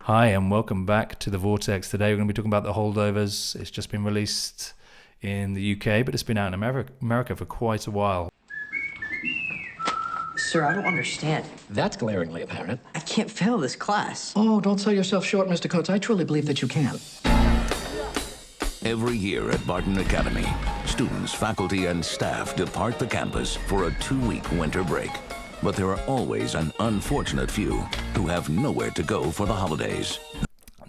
Hi, and welcome back to The Vortex. Today we're going to be talking about The Holdovers. It's just been released in the UK, but it's been out in America for quite a while. Sir, I don't understand. That's glaringly apparent. I can't fail this class. Oh, don't sell yourself short, Mr. Coates. I truly believe that you can. Every year at Barton Academy, students, faculty, and staff depart the campus for a 2-week winter break. But there are always an unfortunate few who have nowhere to go for the holidays.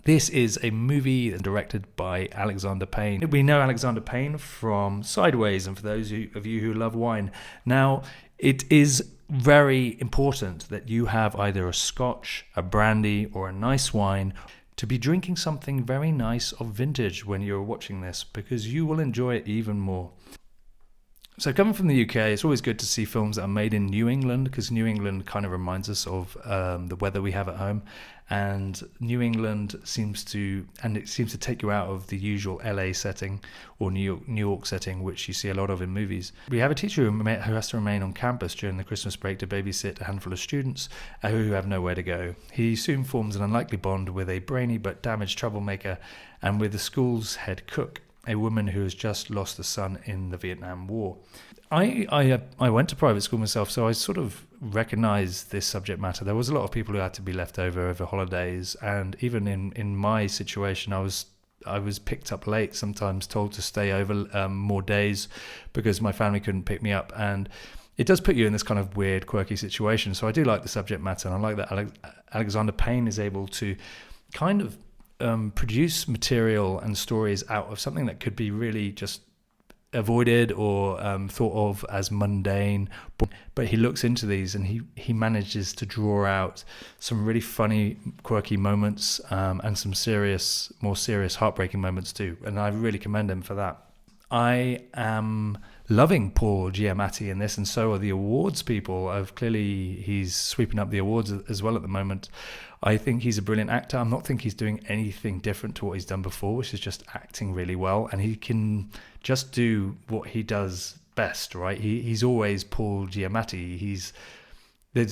This is a movie directed by Alexander Payne. We know Alexander Payne from Sideways, and for those of you who love wine. Now, it is very important that you have either a scotch, a brandy, or a nice wine to be drinking something very nice of vintage when you're watching this, because you will enjoy it even more. So coming from the UK, it's always good to see films that are made in New England, because New England kind of reminds us of the weather we have at home. And New England seems to take you out of the usual LA setting or New York setting, which you see a lot of in movies. We have a teacher who has to remain on campus during the Christmas break to babysit a handful of students who have nowhere to go. He soon forms an unlikely bond with a brainy but damaged troublemaker and with the school's head cook, a woman who has just lost a son in the Vietnam War. I went to private school myself, so I sort of recognized this subject matter. There was a lot of people who had to be left over holidays, and even in my situation, I was picked up late, sometimes told to stay over more days because my family couldn't pick me up, and it does put you in this kind of weird, quirky situation. So I do like the subject matter, and I like that Alexander Payne is able to kind of produce material and stories out of something that could be really just avoided or thought of as mundane, but he looks into these and he manages to draw out some really funny, quirky moments and some more serious, heartbreaking moments too, and I really commend him for that. I am loving Paul Giamatti in this, and so are the awards people. He's sweeping up the awards as well at the moment. I think he's a brilliant actor. I'm not think he's doing anything different to what he's done before, which is just acting really well, and he can just do what he does best, right? He's always Paul Giamatti.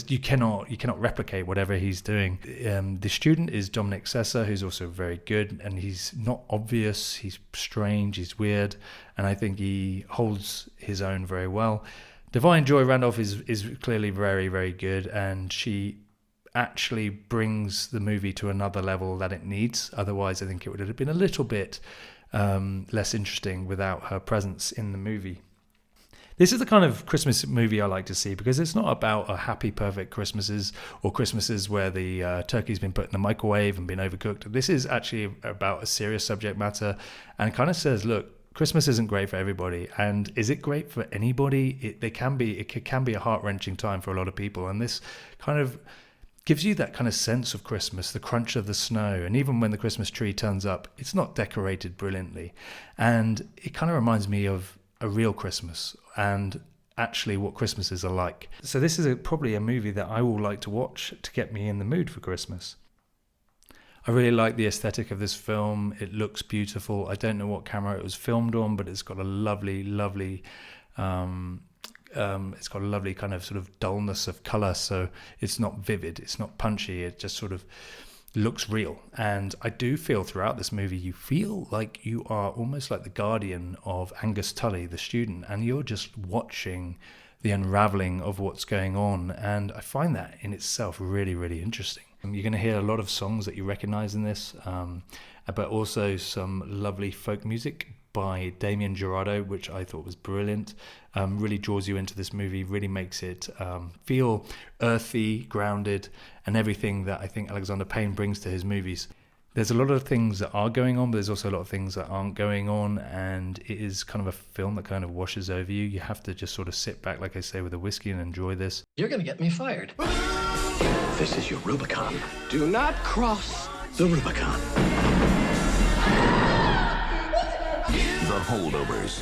You cannot replicate whatever he's doing. The student is Dominic Sessa, who's also very good, and he's not obvious. He's strange. He's weird, and I think he holds his own very well. Divine Joy Randolph is clearly very, very good, and she actually brings the movie to another level that it needs. Otherwise, I think it would have been a little bit less interesting without her presence in the movie. This is the kind of Christmas movie I like to see, because it's not about a happy, perfect Christmases or Christmases where the turkey's been put in the microwave and been overcooked. This is actually about a serious subject matter, and kind of says, look, Christmas isn't great for everybody. And is it great for anybody? It can be a heart-wrenching time for a lot of people, and this kind of gives you that kind of sense of Christmas, the crunch of the snow. And even when the Christmas tree turns up, it's not decorated brilliantly. And it kind of reminds me of a real Christmas and actually what Christmases are like. So this is probably a movie that I will like to watch to get me in the mood for Christmas. I really like the aesthetic of this film. It looks beautiful. I don't know what camera it was filmed on, but it's got a lovely it's got a lovely kind of sort of dullness of color, so it's not vivid, it's not punchy, it just sort of looks real. And I do feel throughout this movie, you feel like you are almost like the guardian of Angus Tully, the student, and you're just watching the unraveling of what's going on. And I find that in itself really, really interesting. You're going to hear a lot of songs that you recognize in this, but also some lovely folk music by Damien Jurado, which I thought was brilliant. Really draws you into this movie, really makes it feel earthy, grounded, and everything that I think Alexander Payne brings to his movies. There's a lot of things that are going on, but there's also a lot of things that aren't going on, and it is kind of a film that kind of washes over you. You have to just sort of sit back, like I say, with a whiskey and enjoy this. You're going to get me fired. This is your Rubicon. Do not cross The Rubicon. The Holdovers.